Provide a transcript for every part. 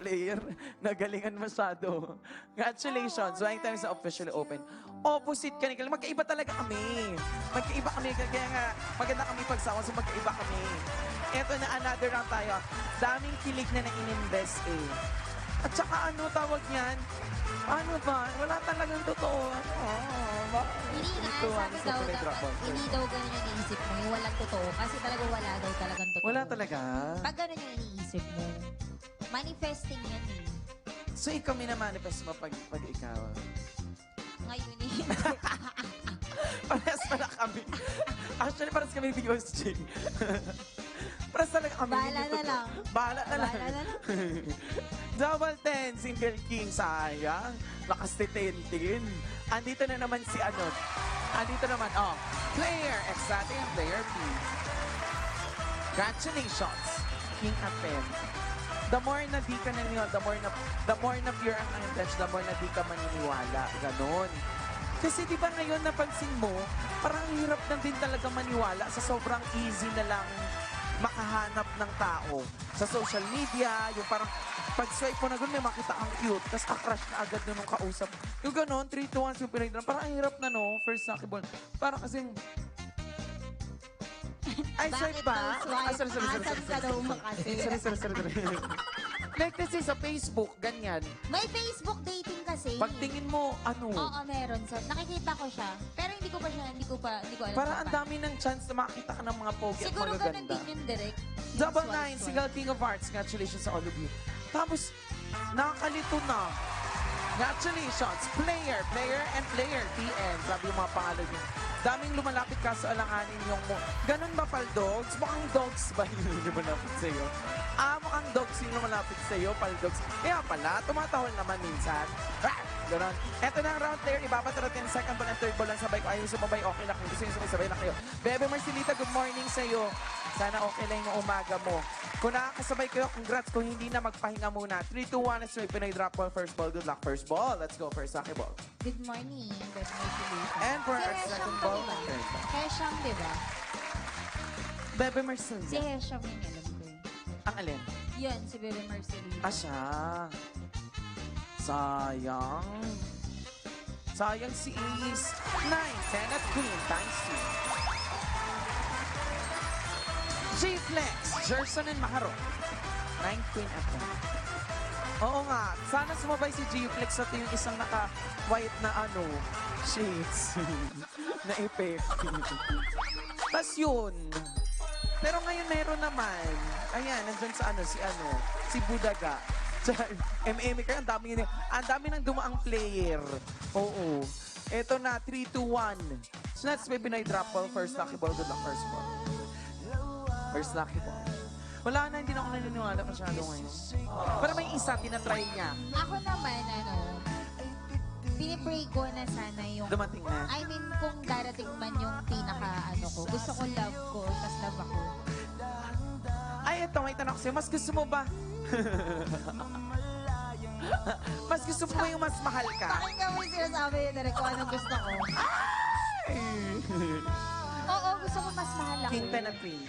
Player, nagalingan masyado. Congratulations, winning time sa officially open. Opposite ka ni Kyle. Magkaiba talaga kami. Magkaiba kami, kaya nga maganda kami pagsama so magkaiba kami. Eto na, another round tayo. Daming kilig na na-ininvest eh. At saka ano tawag niyan? Ano ba? Wala talagang totoo. Hindi nga, sabi daw dapat, hindi daw ganun yung iniisip mo. Yung walang totoo. Kasi talaga wala daw talagang totoo. Wala talaga. Pag ganun yung iniisip mo, manifesting yan eh. So ikaw minamanifest mo pag ikaw. Ngayon eh. Parehas pala kami. Actually, parehas kami videos, Jing. Parehas talaga kami. Bahala na lang. Bahala na lang. Bahala na lang. Double 10, single king, sayang. Lakas ni Tintin. Andito na naman si ano. Andito naman, player, exciting player P. Congratulations, King Apen. The more na di ka naniniwala, the more na pure ang intention, the more na di ka maniniwala. Ganon. Kasi di ba ngayon napansin mo, parang hirap na din talaga maniwala sa sobrang easy na lang makahanap ng tao. Sa social media, yung parang pag-swipe mo na gano'n, may makita kang cute, tapos crush na agad na nung kausap. Yung gano'n, 3 to 1, super hydra. Parang ang hirap na no, first nakibol. Parang kasing, ay, swipe ba? Asan ka daw makasi? Sorry. Like kasi sa Facebook, ganyan. May Facebook dating kasi. Pagtingin mo, ano? Oo, meron. Nakikita ko siya. Pero hindi ko alam. Para ang dami ng chance na makakita ka ng mga pogi at Siguro ganun magaganda. din yung direct. Double 9, single king of hearts. Congratulations sa all of you. Tapos, nakakalito na. Congratulations, player, TN. Sabi yung mga pangalan niyo. Daming lumalapit kaso alanganin yung mo. Ganun ba, Paldogs? Mukhang dogs ba yung lumalapit sa'yo? Mukhang dogs yung lumalapit sa'yo, Paldogs. Kaya pala, tumatahol naman minsan. Ganon. Eto na ang round player. Ibabato natin second ball and third ball lang sabay. Kung ayaw sumabay, okay lang. Kung gusto nyo sabay na kayo. Bebe Marcelita, good morning sa'yo. Sana okay lang yung umaga mo. Kung nakakasabay kayo, congrats. Kung hindi na, magpahinga muna. 3, 2, 1, let's make Pinoy drop ball. First ball, good luck. First ball. Let's go for Saki ball. Good morning. Good morning. And for our second ball, Diba? third ball. Hesham, di ba? Bebe Marcelita. Si Hesham yung alam ko eh. Ang alin? Yun, si Bebe Marcelita. Siya. Sayang. Sayang si Ace. 9, 10 at Queen times 2. G-Flex, Jerson and Maharo. 9, Queen at 1. Oo nga, sana sumabay si G-Flex at yung isang naka-white na shades na effect. Tas yun. Pero ngayon meron naman. Ayan, nandyan sa si Budaga. MM kayo, ang dami nang dumaang player. Oo. Eto na, 3, 2, 1. So let's may Pinoy drop ball. First lucky ball, good luck, first ball. First lucky ball. Wala na, hindi na ako naniniwala masyado ngayon. Pero may isa, tinatry niya. Ako naman, pinipray ko na sana yung... Dumating na. I mean, kung darating man yung ko. Gusto ko love ko, tas love ako. Ay, ito, may tanong ko sa'yo. Mas gusto mo ba? Mas gusto mo ba yung mas mahal ka? Pakinggan mo yung sinasabi yun, Derek, kung anong gusto ko. Oo, gusto ko mas mahal ako. King 10 at Queen.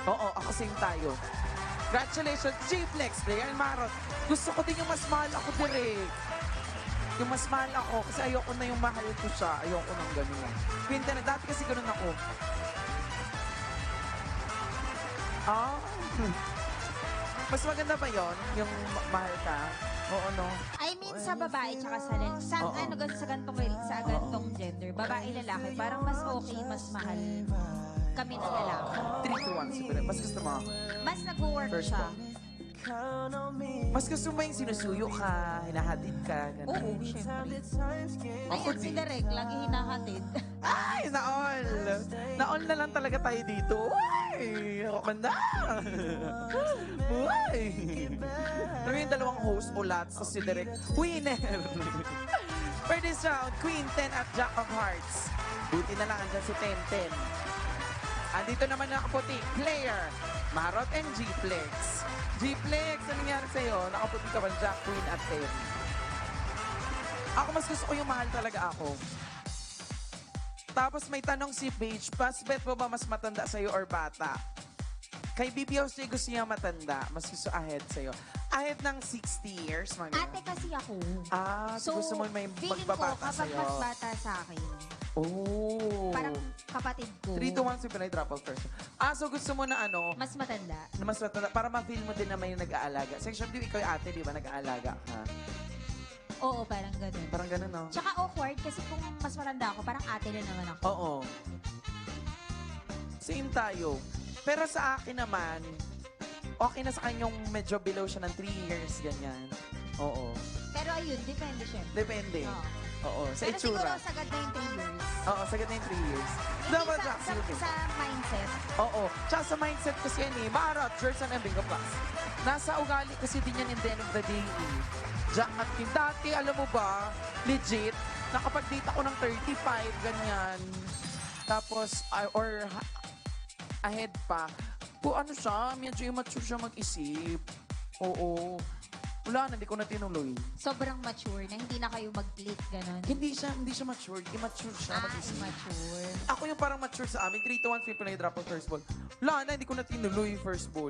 Oo, ako same tayo. Congratulations, G-Flex, player Marot. Gusto ko din yung mas mahal ako, Derek. Yung mas mahal ako, kasi ayoko na yung mahal ko siya. Ayoko nang ganun. Queen 10 na, dati kasi ganun ako. Mas maganda ba yon yung mahal ka? Oo, no? I mean, sa babae tsaka sa gantong gender, babae, lalaki, parang mas okay, mas mahal kami na lalaki. 3 to 1, siguro. Mas gusto mo? Mas nag-work First siya. ball. Mas gusto mo yung sinusuyo ka, hinahatid ka, Oo, gano'n. syempre. Ako Ayan, si din. Derek, lagi hinahatid. Ay, naol! Naol na lang talaga tayo dito. Uy! Ako na! Uy! Ano yung dalawang host ulat sa si Derek? Winner! For this round, Queen 10 at Jack of Hearts. Buti na lang andyan si 10-10. Andito naman nakaputi, player, Marot and G-Flex. G-Flex, ano nangyari sa'yo? Nakaputi ka ba, Jack, Queen at 10? Ako mas gusto ko yung mahal talaga ako. Tapos may tanong si Paige, mas bet mo ba mas matanda sa'yo or bata? Kay BBOC gusto niya matanda, mas gusto ahead sa'yo. Ahead ng 60 years, mga ganun. Ate kasi ako. So gusto mo may feeling ko magbabata kapag sa'yo. mas bata sa akin, Oh. parang kapatid ko, 3 to 1 si Pinay Drop Out first. So gusto mo na ano, mas matanda. na mas matanda, para ma-feel mo din na may nag-aalaga. Section 2, ikaw yung ate, di ba, nag-aalaga ka? Oo, parang ganun. Parang ganun, no? Tsaka awkward kasi kung mas matanda ako, parang ate na naman ako. Oo. Same tayo. Pero sa akin naman, okay na sa kanyang medyo below siya ng 3 years, ganyan. Oo. Pero ayun, depende syempre. Depende. Oo. Oo. Sa Pero siguro itsura. sagad na yung 3 years. Oo, sagad na yung 3 years. Hindi Dapat sa, Jack, sa, sige. sa mindset. Oo. Tsaka sa mindset kasi yan eh. Marot, Jerson and Bingo Plus. Nasa ugali kasi din yan in the end of the day eh. Jack at Kim. Dati, alam mo ba, legit, nakapag-date ako ng 35, ganyan. Tapos, ahead pa. Ano siya, medyo immature siya mag-isip. Oo. Wala na, hindi ko na tinuloy. Sobrang mature na hindi na kayo mag-click, gano'n. Hindi siya mature. Immature siya mag-isip. Immature. Ako yung parang mature sa amin. 3-1, flip na drop ang first ball. Wala na, hindi ko na tinuloy yung first ball.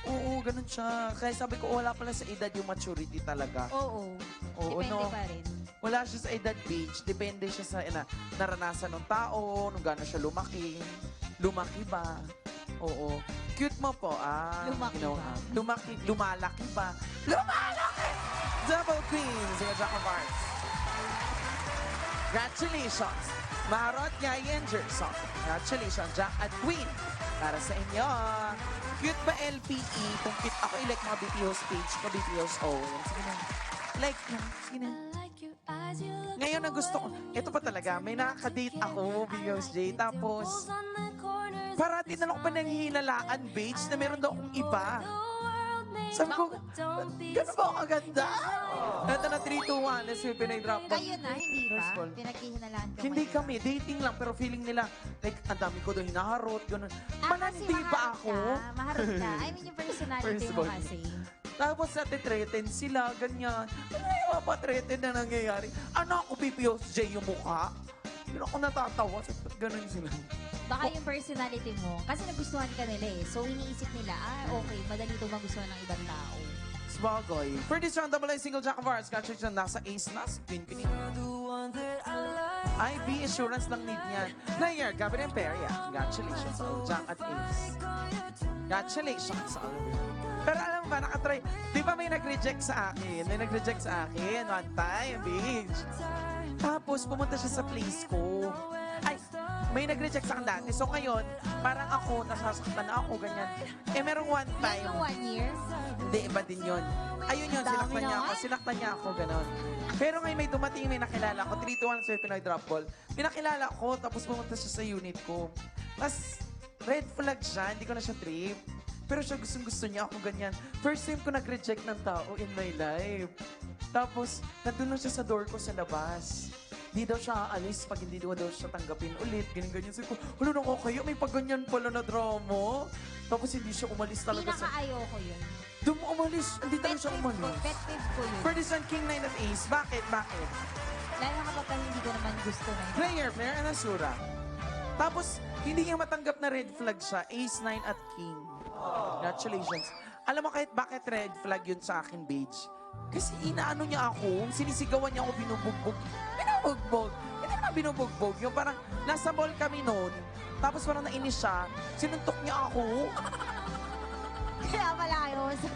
Oo, ganun siya. Kaya sabi ko, wala pala sa edad yung maturity talaga. Oo. Oo, Depende no? pa rin. Wala siya sa edad age. Depende siya sa naranasan ng tao, nung gano'n siya lumaki. Lumaki ba? Oo. Cute mo po. Lumaki ginawa. ba? Lumalaki ba? Lumalaki! Double Queen, sige, Jack of Hearts. Congratulations! Marot, Yay, and Jerson. Congratulations, Jack at Queen. Para sa inyo. Cute ba LPE? Kung cute ako, i-like mga BPO's page ko, BPO's Yan, sige na. Like na. Sige na. Ngayon ang gusto ko, ito pa talaga, may nakaka-date ako, BPO's J. Tapos, parati na lang ako pa nanghihinalaan, beige, na meron daw akong iba. Sabi ko, gano'n ba ako kaganda? Ito na 3-2-1, let's see, Pinay Drop. Kayo na, hindi First ba? ball. Pinaghihinalaan ka Hindi ngayon. kami, dating lang, pero feeling nila, like, ang dami ko doon hinaharot, gano'n. Kasi Manandi ba maharot ako? Ka, maharot ka. I mean, yung personality First mo ball. kasi. Tapos sa titreten sila, ganyan. Ano yung mapatreten na nangyayari? Ano ako, PPOJ yung mukha? Pero ako natatawa, sa ganun sila. Baka yung personality mo, kasi nagustuhan ka nila eh. So, iniisip nila, okay, madali ito magustuhan ng ibang tao. Sabagay. For this round, double A single Jack of Hearts, catchers na nasa ace na, spin pinit. IB assurance lang need niyan. Player, Gabriel Peria. Congratulations sa all Jack at ace. Congratulations sa all of you. Pero alam mo ba, nakatry, di ba may nag-reject sa akin? May nag-reject sa akin one time, bitch. Tapos pumunta siya sa place ko. Ay, may nag-reject sa akin dati. So ngayon, parang ako, nasasaktan na ako, ganyan. Eh, merong one time. Yung 1 year, Hindi, iba din yun. Ayun yun, Dami sinaktan niya ako. naman. Sinaktan niya ako, gano'n. Pero ngayon may dumating, may nakilala ko. 3-1 sa Pinoy Drop Ball. Pinakilala ko, tapos pumunta siya sa unit ko. Tapos, red flag siya, hindi ko na siya trip. Pero siya gustong-gusto niya ako ganyan. First time ko nag-reject ng tao in my life. Tapos, nandun lang siya sa door ko sa labas. Di daw siya aalis pag hindi daw siya tanggapin ulit. Ganyan-ganyan. Sabi ko, wala na ko kayo, may pagganyan pala na drama. Tapos hindi siya umalis talaga sa... pinaka-ayoko yun. Doon mo umalis. Hindi Pet talaga siya peeve ko, umalis. pet peeve ko yun. For this one, King 9 at Ace. Bakit? Bakit? Lalo kapag hindi ko naman gusto na yun. Player, and Asura. Tapos, hindi niya matanggap na red flag siya. Ace 9 at King. Congratulations. Alam mo kahit bakit red flag yun sa akin, Beige? Kasi inaano niya ako, sinisigawan niya ako, binubugbog. Binubugbog. Hindi naman binubugbog. Yung parang nasa mall kami noon, tapos parang nainis siya, sinuntok niya ako. Kaya pala ayaw mo sa...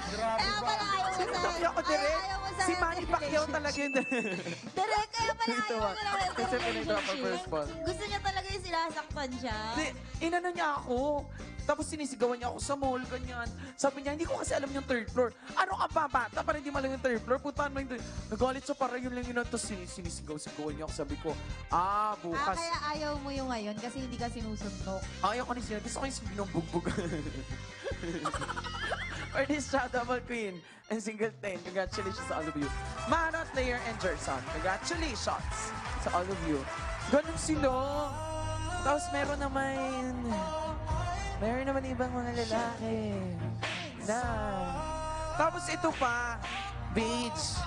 Kaya pala ayaw mo sa... Sinuntok niya ako direct. Ayaw mo sa Si Manny Pacquiao talaga yun. Direct, kaya pala Ito ayaw ba? mo na Kasi pinag-drop ang first ball. Gusto niya talaga yung sinasaktan siya. Inano niya ako. Tapos sinisigawan niya ako sa mall, ganyan. Sabi niya, hindi ko kasi alam yung third floor. Ano ka ba, bata? Para hindi mo alam yung third floor? Puntahan mo yung third. Nagalit siya para yun lang yun. Tapos sinisigaw-sigawan niya ako. Sabi ko, bukas. kaya ayaw mo yung ngayon kasi hindi ka sinusuntok. Ayaw ko ni siya. Gusto ko yung binubugbog. For this Double Queen and Single 10, congratulations sa all of you. Manot, Layer, and Jerson, congratulations sa all of you. Ganun sila. Tapos meron naman ibang mga lalaki. Na. Tapos ito pa, Beach.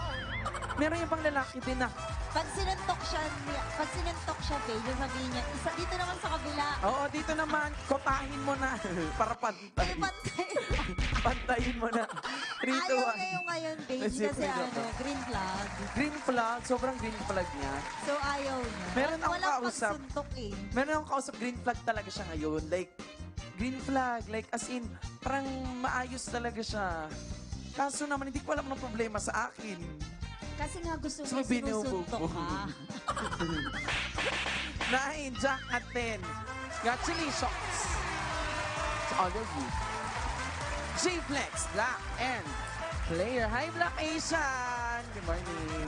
Meron yung pang lalaki din na, Pag sinuntok siya, Paige, sabihin niya, isa dito naman sa kabila. oo, dito naman, kotahin mo na. Para pantay. Pantay. Pantayin mo na. 3 to Ayaw 1. niya yung ngayon, Paige, Kasi kasi green flag. Green flag, sobrang green flag niya. So, ayaw niya. Meron akong Walang kausap. pagsuntok eh. Meron akong kausap, green flag talaga siya ngayon. Like, green flag, like as in, parang maayos talaga siya. Kaso naman, hindi ko alam anong problema sa akin. Kasi nga gusto So, niya sinusuntok binubugbog. ka. 9, Jack at 10. Congratulations to all of you. J-Flex, Black, and Player. Hi, Black Asian! Good morning.